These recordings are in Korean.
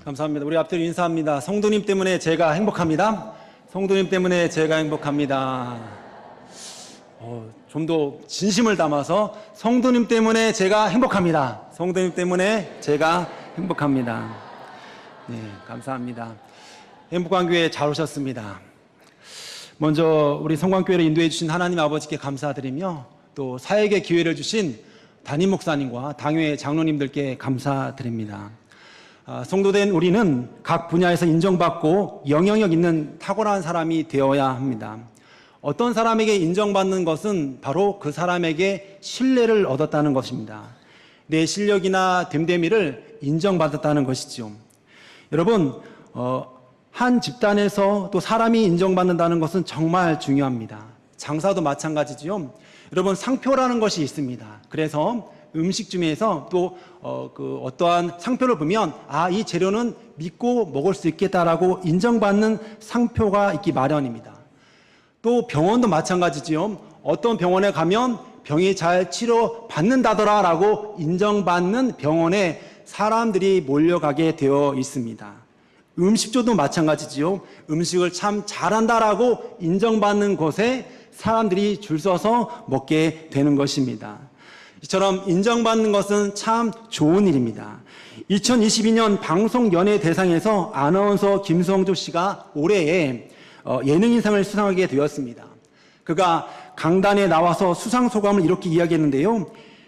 감사합니다. 우리 앞뒤로 인사합니다. 성도님 때문에 제가 행복합니다. 성도님 때문에 제가 행복합니다. 좀 더 진심을 담아서 성도님 때문에 제가 행복합니다. 성도님 때문에 제가 행복합니다. 감사합니다. 행복한 교회 잘 오셨습니다. 먼저 우리 성광교회를 인도해 주신 하나님 아버지께 감사드리며 또 사역의 기회를 주신 담임 목사님과 당회 장로님들께 감사드립니다. 성도된 우리는 각 분야에서 인정받고 영향력 있는 탁월한 사람이 되어야 합니다. 어떤 사람에게 인정받는 것은 바로 그 사람에게 신뢰를 얻었다는 것입니다. 내 실력이나 됨됨이를 인정받았다는 것이죠. 여러분, 한 집단에서 또 사람이 인정받는다는 것은 정말 중요합니다. 장사도 마찬가지지요. 여러분, 상표라는 것이 있습니다. 그래서 음식 중에서 또 어떠한 상표를 보면 이 재료는 믿고 먹을 수 있겠다라고 인정받는 상표가 있기 마련입니다. 또 병원도 마찬가지지요. 어떤 병원에 가면 병이 잘 치료받는다더라라고 인정받는 병원에 사람들이 몰려가게 되어 있습니다. 음식점도 마찬가지지요. 음식을 참 잘한다라고 인정받는 곳에 사람들이 줄 서서 먹게 되는 것입니다. 이처럼 인정받는 것은 참 좋은 일입니다. 2022년 방송연예대상에서 아나운서 김성주 씨가 올해의 예능인상을 수상하게 되었습니다. 그가 강단에 나와서 수상 소감을 이렇게 이야기했는데요.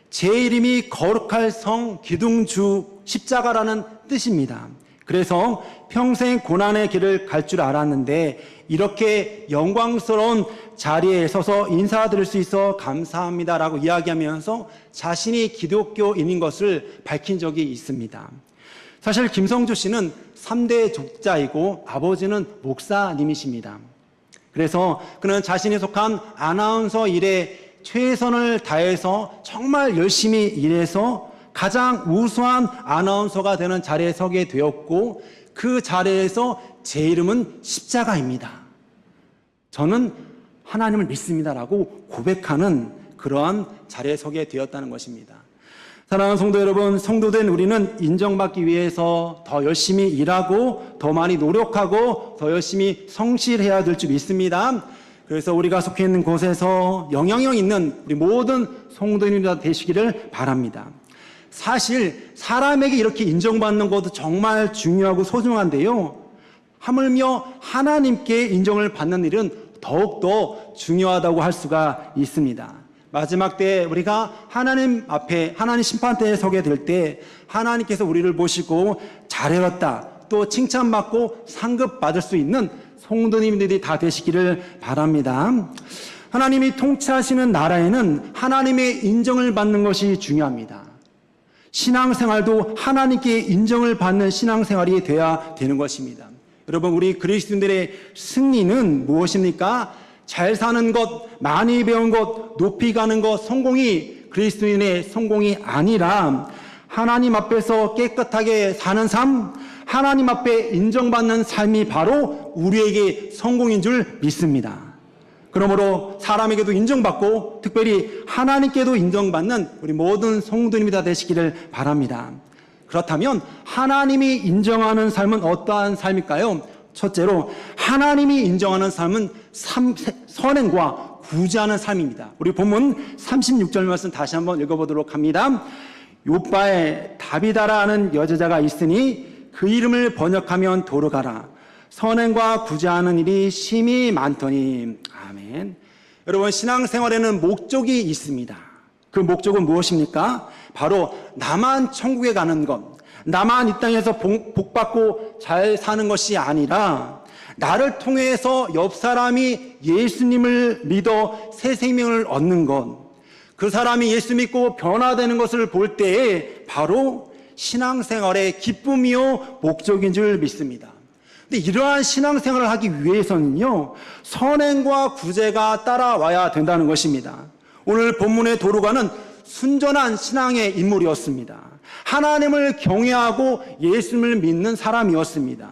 제 이름이 거룩할 성 기둥주 십자가라는 뜻입니다. 그래서 평생 고난의 길을 갈 줄 알았는데 이렇게 영광스러운 자리에 서서 인사드릴 수 있어 감사합니다라고 이야기하면서 자신이 기독교인인 것을 밝힌 적이 있습니다. 사실 김성주 씨는 3대 족자이고 아버지는 목사님이십니다. 그래서 그는 자신이 속한 아나운서 일에 최선을 다해서 정말 열심히 일해서 가장 우수한 아나운서가 되는 자리에 서게 되었고 그 자리에서 제 이름은 십자가입니다. 저는 하나님을 믿습니다라고 고백하는 그러한 자리에 서게 되었다는 것입니다. 사랑하는 성도 여러분, 성도된 우리는 인정받기 위해서 더 열심히 일하고 더 많이 노력하고 더 열심히 성실해야 될 줄 믿습니다. 그래서 우리가 속해 있는 곳에서 영향력 있는 우리 모든 성도님들 되시기를 바랍니다. 사실 사람에게 이렇게 인정받는 것도 정말 중요하고 소중한데요. 하물며 하나님께 인정을 받는 일은 더욱더 중요하다고 할 수가 있습니다. 마지막 때 우리가 하나님 앞에 하나님 심판대에 서게 될 때 하나님께서 우리를 보시고 잘해왔다 또 칭찬받고 상급받을 수 있는 성도님들이 다 되시기를 바랍니다. 하나님이 통치하시는 나라에는 하나님의 인정을 받는 것이 중요합니다. 신앙생활도 하나님께 인정을 받는 신앙생활이 돼야 되는 것입니다. 여러분, 우리 그리스도인들의 승리는 무엇입니까? 잘 사는 것, 많이 배운 것, 높이 가는 것, 성공이 그리스도인의 성공이 아니라 하나님 앞에서 깨끗하게 사는 삶, 하나님 앞에 인정받는 삶이 바로 우리에게 성공인 줄 믿습니다. 그러므로 사람에게도 인정받고 특별히 하나님께도 인정받는 우리 모든 성도님이 다 되시기를 바랍니다. 그렇다면 하나님이 인정하는 삶은 어떠한 삶일까요? 첫째로 하나님이 인정하는 삶은 선행과 구제하는 삶입니다. 우리 본문 36절 말씀 다시 한번 읽어보도록 합니다. 욥바에 다비다라는 여자가 있으니 그 이름을 번역하면 도르가라. 선행과 구제하는 일이 심히 많더니. 아멘. 여러분, 신앙생활에는 목적이 있습니다. 그 목적은 무엇입니까? 바로 나만 천국에 가는 것, 나만 이 땅에서 복받고 잘 사는 것이 아니라 나를 통해서 옆 사람이 예수님을 믿어 새 생명을 얻는 것, 그 사람이 예수 믿고 변화되는 것을 볼 때에 바로 신앙생활의 기쁨이요 목적인 줄 믿습니다. 근데 이러한 신앙생활을 하기 위해서는요, 선행과 구제가 따라와야 된다는 것입니다. 오늘 본문의 도르가는 순전한 신앙의 인물이었습니다. 하나님을 경외하고 예수님을 믿는 사람이었습니다.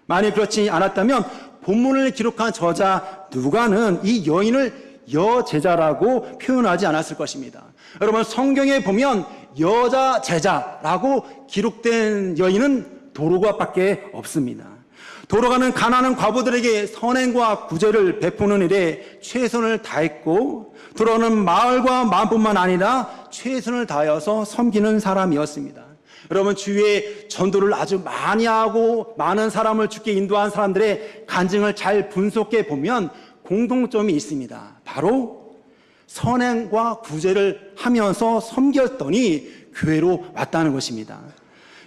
만약 그렇지 않았다면 본문을 기록한 저자 누가는 이 여인을 여제자라고 표현하지 않았을 것입니다. 여러분, 성경에 보면 여자 제자라고 기록된 여인은 도로가밖에 없습니다. 도로가는 가난한 과부들에게 선행과 구제를 베푸는 일에 최선을 다했고, 도로가는 마을과 마음뿐만 아니라 최선을 다하여서 섬기는 사람이었습니다. 여러분, 주위에 전도를 아주 많이 하고 많은 사람을 주께 인도한 사람들의 간증을 잘 분석해 보면 공통점이 있습니다. 바로 선행과 구제를 하면서 섬겼더니 교회로 왔다는 것입니다.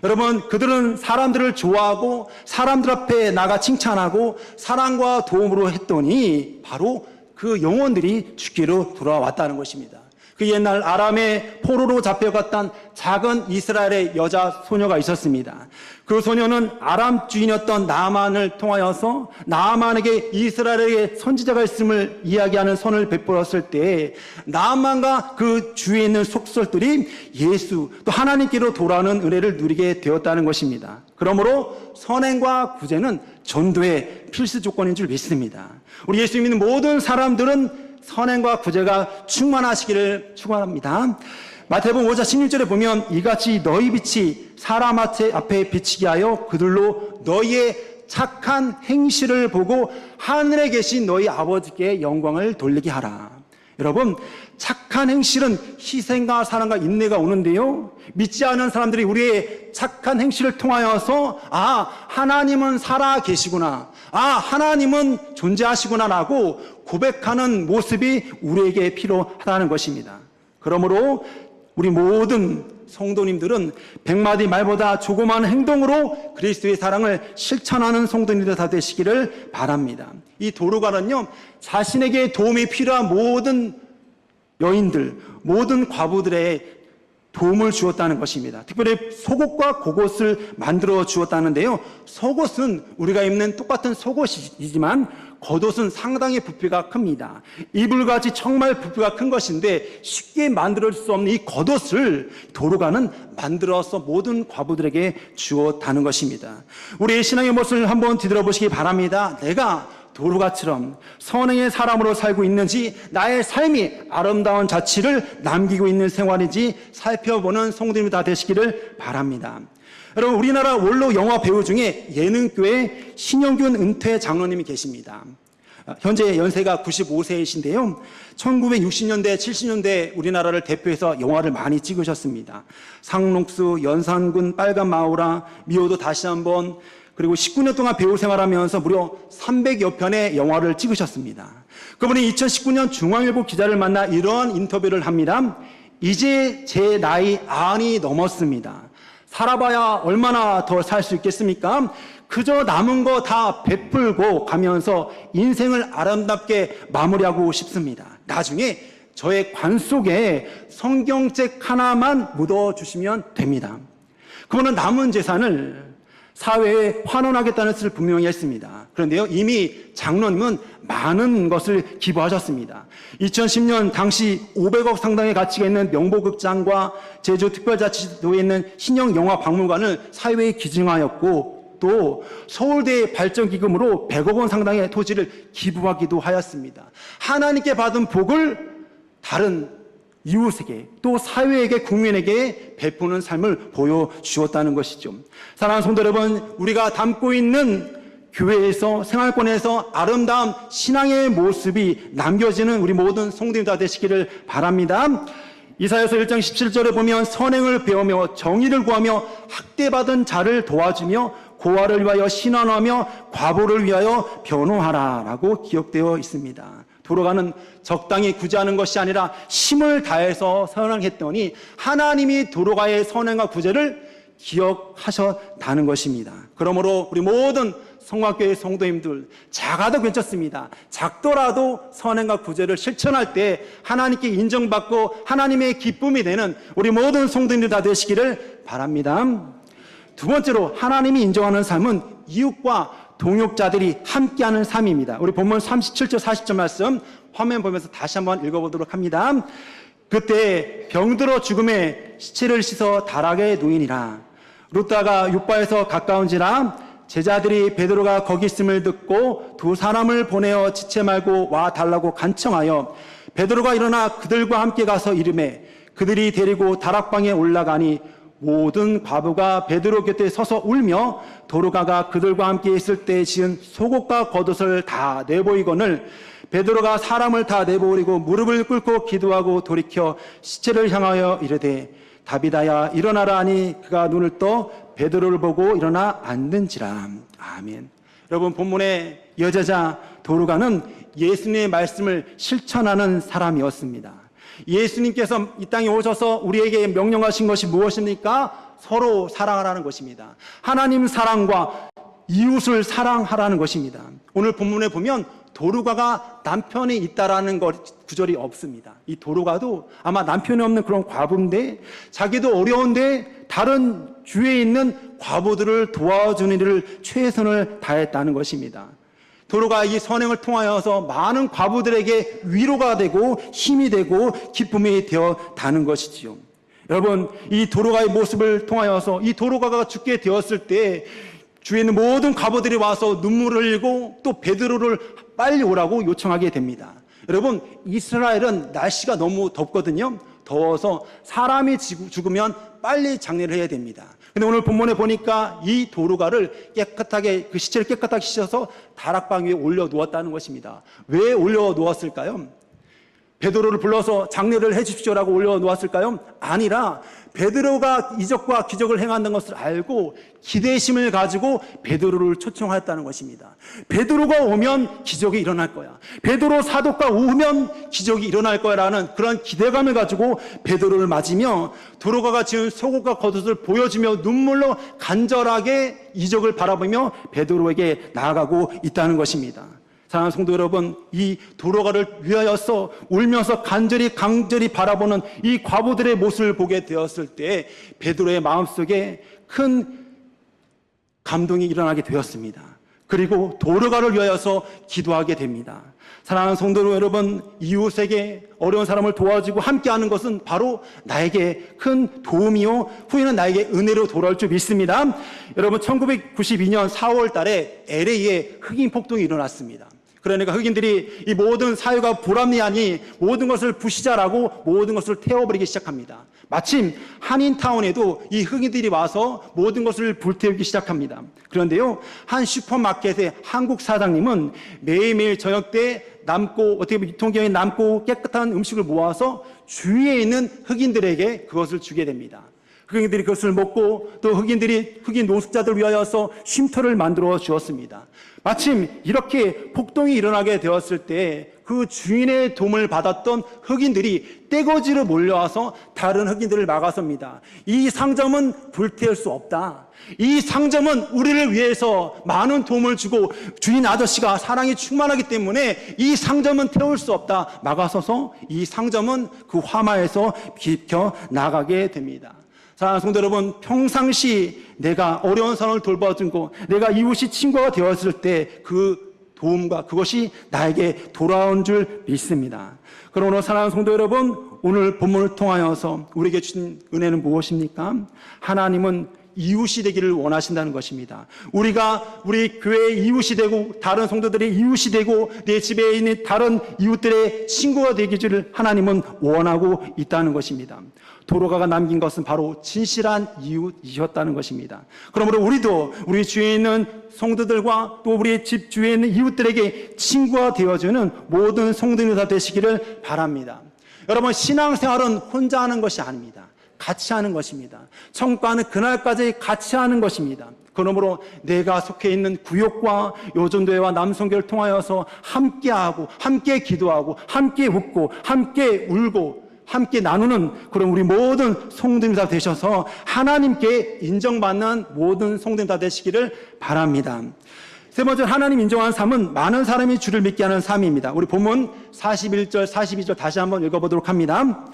여러분, 그들은 사람들을 좋아하고 사람들 앞에 나가 칭찬하고 사랑과 도움으로 했더니 바로 그 영혼들이 주께로 돌아왔다는 것입니다. 그 옛날 아람의 포로로 잡혀갔던 작은 이스라엘의 여자 소녀가 있었습니다. 그 소녀는 아람 주인이었던 나아만을 통하여서 나아만에게 이스라엘의 선지자가 있음을 이야기하는 선을 베풀었을 때 나아만과 그 주위에 있는 속설들이 예수 또 하나님께로 돌아오는 은혜를 누리게 되었다는 것입니다. 그러므로 선행과 구제는 전도의 필수 조건인 줄 믿습니다. 우리 예수 믿는 모든 사람들은 선행과 구제가 충만하시기를 축원합니다. 마태복음 5장 16절에 보면 이같이 너희 빛이 사람 앞에 비치게 하여 그들로 너희의 착한 행실을 보고 하늘에 계신 너희 아버지께 영광을 돌리게 하라. 여러분, 착한 행실은 희생과 사랑과 인내가 오는데요, 믿지 않은 사람들이 우리의 착한 행실을 통하여서 하나님은 살아 계시구나, 하나님은 존재하시구나 라고 고백하는 모습이 우리에게 필요하다는 것입니다. 그러므로 우리 모든 성도님들은 100마디 말보다 조그마한 행동으로 그리스도의 사랑을 실천하는 성도님들 다 되시기를 바랍니다. 이 도로가는요, 자신에게 도움이 필요한 모든 여인들, 모든 과부들의 도움을 주었다는 것입니다. 특별히 속옷과 겉옷을 만들어 주었다는데요, 속옷은 우리가 입는 똑같은 속옷이지만 겉옷은 상당히 부피가 큽니다. 이불같이 정말 부피가 큰 것인데 쉽게 만들 수 없는 이 겉옷을 도로가는 만들어서 모든 과부들에게 주었다는 것입니다. 우리의 신앙의 모습을 한번 뒤돌아보시기 바랍니다. 내가 도로가처럼 선행의 사람으로 살고 있는지, 나의 삶이 아름다운 자취를 남기고 있는 생활인지 살펴보는 성도님이 다 되시기를 바랍니다. 여러분, 우리나라 원로 영화 배우 중에 예능교회 신영균 은퇴 장로님이 계십니다. 현재 연세가 95세이신데요. 1960년대, 70년대 우리나라를 대표해서 영화를 많이 찍으셨습니다. 상록수, 연산군, 빨간 마우라, 미워도 다시 한번, 그리고 19년 동안 배우 생활하면서 무려 300여 편의 영화를 찍으셨습니다. 그분이 2019년 중앙일보 기자를 만나 이러한 인터뷰를 합니다. 이제 제 나이 90이 넘었습니다. 살아봐야 얼마나 더 살 수 있겠습니까? 그저 남은 거 다 베풀고 가면서 인생을 아름답게 마무리하고 싶습니다. 나중에 저의 관 속에 성경책 하나만 묻어주시면 됩니다. 그분은 남은 재산을 사회에 환원하겠다는 뜻을 분명히 했습니다. 그런데요, 이미 장로님은 많은 것을 기부하셨습니다. 2010년 당시 500억 상당의 가치가 있는 명보극장과 제주특별자치도에 있는 신영영화박물관을 사회에 기증하였고, 또 서울대 발전기금으로 100억 원 상당의 토지를 기부하기도 하였습니다. 하나님께 받은 복을 다른 이웃에게 또 사회에게, 국민에게 베푸는 삶을 보여주었다는 것이죠. 사랑하는 성도 여러분, 우리가 담고 있는 교회에서, 생활권에서 아름다운 신앙의 모습이 남겨지는 우리 모든 성도님 다 되시기를 바랍니다. 이사야서 1장 17절에 보면 선행을 배우며 정의를 구하며 학대받은 자를 도와주며 고아를 위하여 신원하며 과부를 위하여 변호하라 라고 기록되어 있습니다. 도로가는 적당히 구제하는 것이 아니라 힘을 다해서 선행했더니 하나님이 도로가의 선행과 구제를 기억하셨다는 것입니다. 그러므로 우리 모든 성곽교회 성도님들, 작아도 괜찮습니다. 작더라도 선행과 구제를 실천할 때 하나님께 인정받고 하나님의 기쁨이 되는 우리 모든 성도님들 다 되시기를 바랍니다. 두 번째로 하나님이 인정하는 삶은 이웃과 동역자들이 함께하는 삶입니다. 우리 본문 37절 40절 말씀 화면 보면서 다시 한번 읽어보도록 합니다. 그때 병들어 죽음에 시체를 씻어 다락에 누이니라. 룻다가 욥바에서 가까운지라 제자들이 베드로가 거기 있음을 듣고 두 사람을 보내어 지체 말고 와 달라고 간청하여 베드로가 일어나 그들과 함께 가서 이르매 그들이 데리고 다락방에 올라가니 모든 과부가 베드로 곁에 서서 울며 도로가가 그들과 함께 있을 때 지은 속옷과 겉옷을 다 내보이거늘 베드로가 사람을 다 내보이고 무릎을 꿇고 기도하고 돌이켜 시체를 향하여 이르되 다비다야 일어나라 하니 그가 눈을 떠 베드로를 보고 일어나 앉는지라. 아멘. 여러분, 본문의 여자자 도로가는 예수님의 말씀을 실천하는 사람이었습니다. 예수님께서 이 땅에 오셔서 우리에게 명령하신 것이 무엇입니까? 서로 사랑하라는 것입니다. 하나님 사랑과 이웃을 사랑하라는 것입니다. 오늘 본문에 보면 도로가가 남편이 있다라는 구절이 없습니다. 이 도로가도 아마 남편이 없는 그런 과부인데 자기도 어려운데 다른 주위에 있는 과부들을 도와주는 일을 최선을 다했다는 것입니다. 도로가 이 선행을 통하여서 많은 과부들에게 위로가 되고 힘이 되고 기쁨이 되었다는 것이지요. 여러분, 이 도로가의 모습을 통하여서 이 도로가가 죽게 되었을 때 주위에 있는 모든 과부들이 와서 눈물을 흘리고 또 베드로를 빨리 오라고 요청하게 됩니다. 여러분, 이스라엘은 날씨가 너무 덥거든요. 더워서 사람이 죽으면 빨리 장례를 해야 됩니다. 근데 오늘 본문에 보니까 이 도로가를 깨끗하게, 그 시체를 깨끗하게 씻어서 다락방 위에 올려 놓았다는 것입니다. 왜 올려 놓았을까요? 베드로를 불러서 장례를 해 주십시오라고 올려 놓았을까요? 아니라 베드로가 이적과 기적을 행한다는 것을 알고 기대심을 가지고 베드로를 초청하였다는 것입니다. 베드로가 오면 기적이 일어날 거야. 베드로 사도가 오면 기적이 일어날 거야라는 그런 기대감을 가지고 베드로를 맞으며 도로가가 지은 속옷과 겉옷을 보여주며 눈물로 간절하게 이적을 바라보며 베드로에게 나아가고 있다는 것입니다. 사랑하는 성도 여러분, 이 도로가를 위하여서 울면서 간절히 바라보는 이 과부들의 모습을 보게 되었을 때 베드로의 마음속에 큰 감동이 일어나게 되었습니다. 그리고 도로가를 위하여서 기도하게 됩니다. 사랑하는 성도 여러분, 이웃에게 어려운 사람을 도와주고 함께하는 것은 바로 나에게 큰 도움이요 후에는 나에게 은혜로 돌아올 줄 믿습니다. 여러분, 1992년 4월 달에 LA에 흑인 폭동이 일어났습니다. 그러니까 흑인들이 이 모든 사회가 불합리하니 모든 것을 부시자라고 모든 것을 태워버리기 시작합니다. 마침 한인타운에도 이 흑인들이 와서 모든 것을 불태우기 시작합니다. 그런데요, 한 슈퍼마켓의 한국 사장님은 매일매일 저녁 때 남고, 어떻게 보면 유통기한이 남고 깨끗한 음식을 모아서 주위에 있는 흑인들에게 그것을 주게 됩니다. 흑인들이 그것을 먹고 또 흑인 노숙자들을 위하여서 쉼터를 만들어 주었습니다. 마침 이렇게 폭동이 일어나게 되었을 때 그 주인의 도움을 받았던 흑인들이 떼거지로 몰려와서 다른 흑인들을 막아섭니다. 이 상점은 불태울 수 없다. 이 상점은 우리를 위해서 많은 도움을 주고 주인 아저씨가 사랑이 충만하기 때문에 이 상점은 태울 수 없다. 막아서서 이 상점은 그 화마에서 비켜 나가게 됩니다. 사랑하는 성도 여러분, 평상시 내가 어려운 사람을 돌봐주고 내가 이웃이 친구가 되었을 때 그 도움과 그것이 나에게 돌아온 줄 믿습니다. 그러므로 사랑하는 성도 여러분, 오늘 본문을 통하여서 우리에게 주신 은혜는 무엇입니까? 하나님은 이웃이 되기를 원하신다는 것입니다. 우리가 우리 교회의 이웃이 되고 다른 성도들의 이웃이 되고 내 집에 있는 다른 이웃들의 친구가 되기를 하나님은 원하고 있다는 것입니다. 도로가가 남긴 것은 바로 진실한 이웃이었다는 것입니다. 그러므로 우리도 우리 주위에 있는 성도들과 또 우리 집 주위에 있는 이웃들에게 친구가 되어주는 모든 성도님들 다 되시기를 바랍니다. 여러분, 신앙생활은 혼자 하는 것이 아닙니다. 같이 하는 것입니다. 천국 가는 그날까지 같이 하는 것입니다. 그러므로 내가 속해 있는 구역과 요전도회와 남성교를 통하여서 함께하고 함께 기도하고 함께 웃고 함께 울고 함께 나누는 그런 우리 모든 성도님 다 되셔서 하나님께 인정받는 모든 성도님 다 되시기를 바랍니다. 세 번째, 하나님 인정하는 삶은 많은 사람이 주를 믿게 하는 삶입니다. 우리 본문 41절, 42절 다시 한번 읽어보도록 합니다.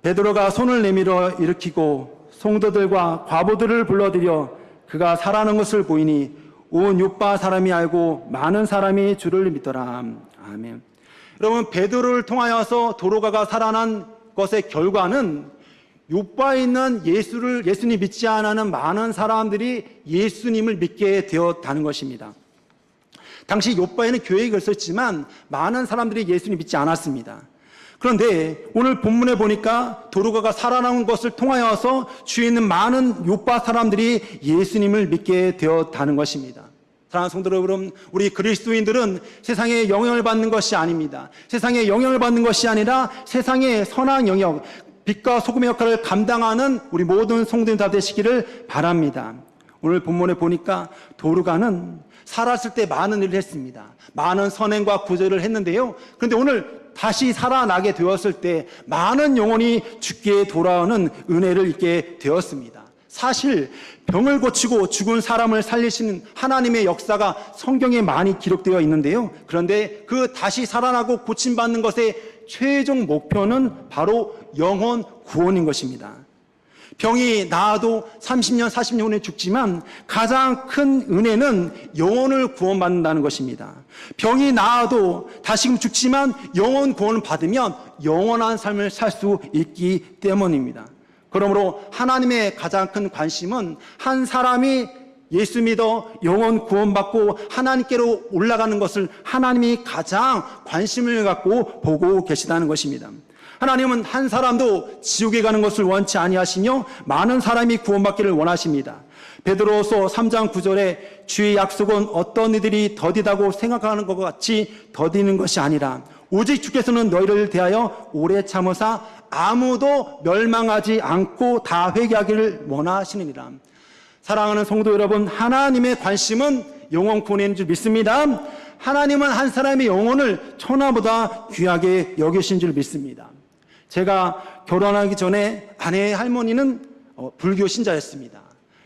베드로가 손을 내밀어 일으키고 성도들과 과부들을 불러들여 그가 살아난 것을 보이니 온 요빠 사람이 알고 많은 사람이 주를 믿더라. 아멘. 여러분, 베드로를 통하여서 도로가가 살아난 것의 결과는 요빠에 있는 예수님 믿지 않는 많은 사람들이 예수님을 믿게 되었다는 것입니다. 당시 요빠에는 교회가 있었지만 많은 사람들이 예수님 믿지 않았습니다. 그런데 오늘 본문에 보니까 도르가가 살아남은 것을 통하여서 주위에 있는 많은 요파 사람들이 예수님을 믿게 되었다는 것입니다. 사랑하는 성도 여러분, 우리 그리스도인들은 세상에 영향을 받는 것이 아닙니다. 세상에 영향을 받는 것이 아니라 세상의 선한 영역, 빛과 소금의 역할을 감당하는 우리 모든 성도님 다 되시기를 바랍니다. 오늘 본문에 보니까 도르가는 살았을 때 많은 일을 했습니다. 많은 선행과 구제를 했는데요. 그런데 오늘 다시 살아나게 되었을 때 많은 영혼이 주께 돌아오는 은혜를 입게 되었습니다. 사실 병을 고치고 죽은 사람을 살리시는 하나님의 역사가 성경에 많이 기록되어 있는데요. 그런데 그 다시 살아나고 고침받는 것의 최종 목표는 바로 영혼 구원인 것입니다. 병이 나아도 30년, 40년 후에 죽지만 가장 큰 은혜는 영혼을 구원받는다는 것입니다. 병이 나아도 다시금 죽지만 영혼 구원을 받으면 영원한 삶을 살 수 있기 때문입니다. 그러므로 하나님의 가장 큰 관심은 한 사람이 예수 믿어 영혼 구원받고 하나님께로 올라가는 것을 하나님이 가장 관심을 갖고 보고 계시다는 것입니다. 하나님은 한 사람도 지옥에 가는 것을 원치 아니하시며 많은 사람이 구원받기를 원하십니다. 베드로서 3장 9절에 주의 약속은 어떤 이들이 더디다고 생각하는 것 같이 더디는 것이 아니라 오직 주께서는 너희를 대하여 오래 참으사 아무도 멸망하지 않고 다 회개하기를 원하시느니라. 사랑하는 성도 여러분, 하나님의 관심은 영혼 구원인 줄 믿습니다. 하나님은 한 사람의 영혼을 천하보다 귀하게 여기신 줄 믿습니다. 제가 결혼하기 전에 아내의 할머니는 불교 신자였습니다.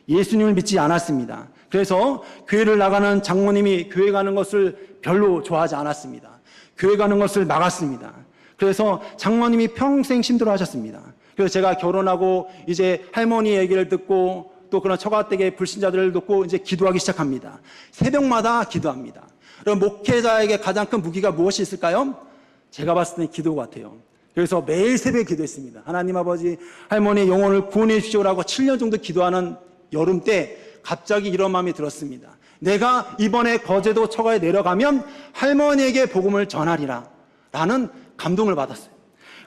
예수님을 믿지 않았습니다. 그래서 교회를 나가는 장모님이 교회 가는 것을 별로 좋아하지 않았습니다. 교회 가는 것을 막았습니다. 그래서 장모님이 평생 힘들어하셨습니다. 그래서 제가 결혼하고 이제 할머니 얘기를 듣고 또 그런 처가댁의 불신자들을 듣고 이제 기도하기 시작합니다. 새벽마다 기도합니다. 그럼 목회자에게 가장 큰 무기가 무엇이 있을까요? 제가 봤을 때는 기도 같아요. 그래서 매일 새벽에 기도했습니다. 하나님 아버지, 할머니의 영혼을 구원해 주시오라고 7년 정도 기도하는 여름 때 갑자기 이런 마음이 들었습니다. 내가 이번에 거제도 처가에 내려가면 할머니에게 복음을 전하리라 라는 감동을 받았어요.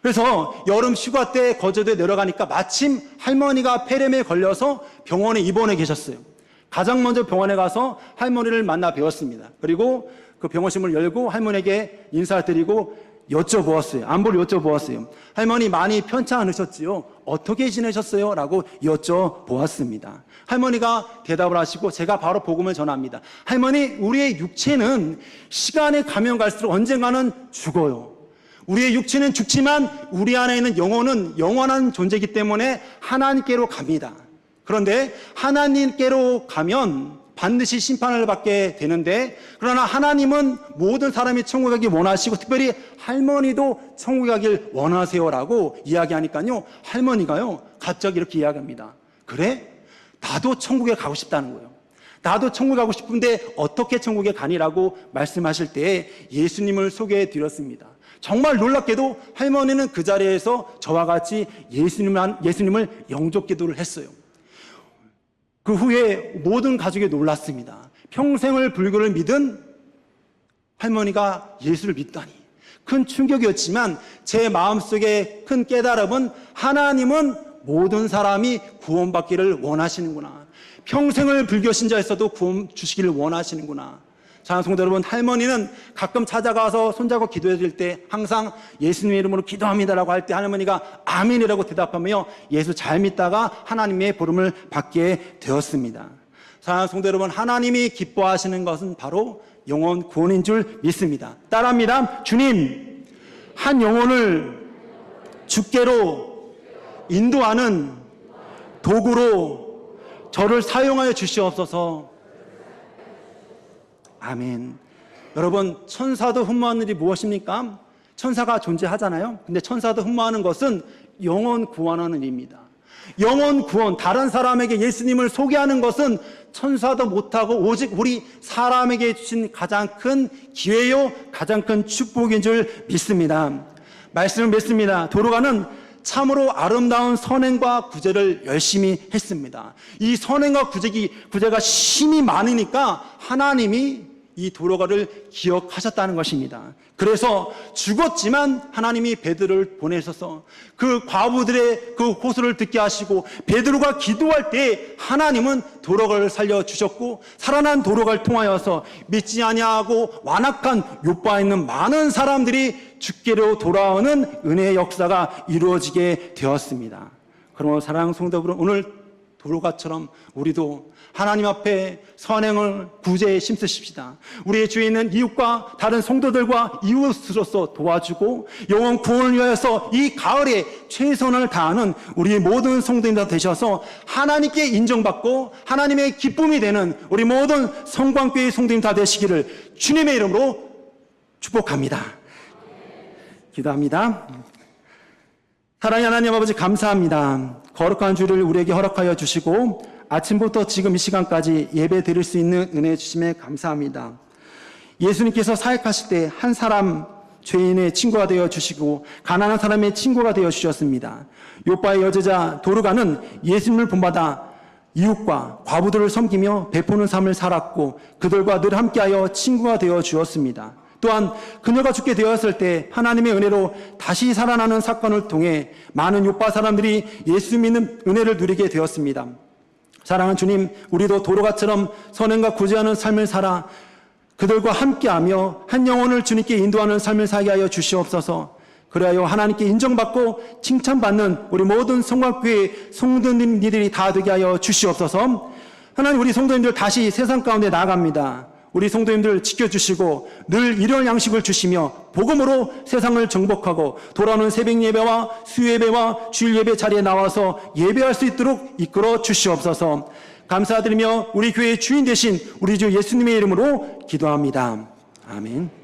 그래서 여름 휴가 때 거제도에 내려가니까 마침 할머니가 폐렴에 걸려서 병원에 입원해 계셨어요. 가장 먼저 병원에 가서 할머니를 만나 뵈었습니다. 그리고 그 병원심을 열고 할머니에게 인사를 드리고 여쭤보았어요. 안부를 여쭤보았어요. 할머니 많이 편찮으셨지요? 어떻게 지내셨어요? 라고 여쭤보았습니다. 할머니가 대답을 하시고 제가 바로 복음을 전합니다. 할머니, 우리의 육체는 시간이 가면 갈수록 언젠가는 죽어요. 우리의 육체는 죽지만 우리 안에 있는 영혼은 영원한 존재이기 때문에 하나님께로 갑니다. 그런데 하나님께로 가면 반드시 심판을 받게 되는데, 그러나 하나님은 모든 사람이 천국에 가길 원하시고 특별히 할머니도 천국에 가길 원하세요라고 이야기하니까요, 할머니가요 갑자기 이렇게 이야기합니다. 그래? 나도 천국에 가고 싶다는 거예요. 나도 천국에 가고 싶은데 어떻게 천국에 가니라고 말씀하실 때 예수님을 소개해 드렸습니다. 정말 놀랍게도 할머니는 그 자리에서 저와 같이 예수님을 영접 기도를 했어요. 그 후에 모든 가족이 놀랐습니다. 평생을 불교를 믿은 할머니가 예수를 믿다니. 큰 충격이었지만 제 마음속에 큰 깨달음은 하나님은 모든 사람이 구원받기를 원하시는구나. 평생을 불교 신자였어도 구원 주시기를 원하시는구나. 자, 성도 여러분, 할머니는 가끔 찾아가서 손잡고 기도해 드릴 때 항상 예수님의 이름으로 기도합니다라고 할 때 할머니가 아멘이라고 대답하며 예수 잘 믿다가 하나님의 부름을 받게 되었습니다. 자, 성도 여러분, 하나님이 기뻐하시는 것은 바로 영혼 구원인 줄 믿습니다. 따라합니다. 주님, 한 영혼을 주께로 인도하는 도구로 저를 사용하여 주시옵소서. 아멘. 여러분, 천사도 흠모하는 일이 무엇입니까? 천사가 존재하잖아요. 근데 천사도 흠모하는 것은 영혼 구원하는 일입니다. 영혼 구원, 다른 사람에게 예수님을 소개하는 것은 천사도 못하고 오직 우리 사람에게 주신 가장 큰 기회요, 가장 큰 축복인 줄 믿습니다. 말씀을 믿습니다. 도르가는 참으로 아름다운 선행과 구제를 열심히 했습니다. 이 선행과 구제가 힘이 많으니까 하나님이 이 도로가를 기억하셨다는 것입니다. 그래서 죽었지만 하나님이 베드로를 보내셔서 그 과부들의 그 호소를 듣게 하시고 베드로가 기도할 때 하나님은 도로가를 살려주셨고 살아난 도로가를 통하여서 믿지 아니하고 완악한 욥바에 있는 많은 사람들이 주께로 돌아오는 은혜의 역사가 이루어지게 되었습니다. 그러므로 사랑하는 성도 여러분, 오늘 도로가처럼 우리도 하나님 앞에 선행을 구제에 힘쓰십시다. 우리의 주위에 있는 이웃과 다른 성도들과 이웃으로서 도와주고 영혼 구원을 위하여서 이 가을에 최선을 다하는 우리 모든 성도님들 되셔서 하나님께 인정받고 하나님의 기쁨이 되는 우리 모든 성광교회 성도님 다 되시기를 주님의 이름으로 축복합니다. 기도합니다. 사랑의 하나님 아버지, 감사합니다. 거룩한 주를 우리에게 허락하여 주시고 아침부터 지금 이 시간까지 예배 드릴 수 있는 은혜 주심에 감사합니다. 예수님께서 사역하실 때 한 사람 죄인의 친구가 되어 주시고 가난한 사람의 친구가 되어 주셨습니다. 욥바의 여제자 도르가는 예수님을 본받아 이웃과 과부들을 섬기며 베푸는 삶을 살았고 그들과 늘 함께하여 친구가 되어 주었습니다. 또한 그녀가 죽게 되었을 때 하나님의 은혜로 다시 살아나는 사건을 통해 많은 욥바 사람들이 예수 믿는 은혜를 누리게 되었습니다. 사랑하는 주님, 우리도 도로가처럼 선행과 구제하는 삶을 살아 그들과 함께하며 한 영혼을 주님께 인도하는 삶을 살게 하여 주시옵소서. 그리하여 하나님께 인정받고 칭찬받는 우리 모든 성곽교회 성도님들이 다 되게 하여 주시옵소서. 하나님, 우리 성도님들 다시 세상 가운데 나아갑니다. 우리 성도님들 지켜주시고 늘 일용 양식을 주시며 복음으로 세상을 정복하고 돌아오는 새벽 예배와 수요예배와 주일 예배 자리에 나와서 예배할 수 있도록 이끌어 주시옵소서. 감사드리며 우리 교회의 주인 되신 우리 주 예수님의 이름으로 기도합니다. 아멘.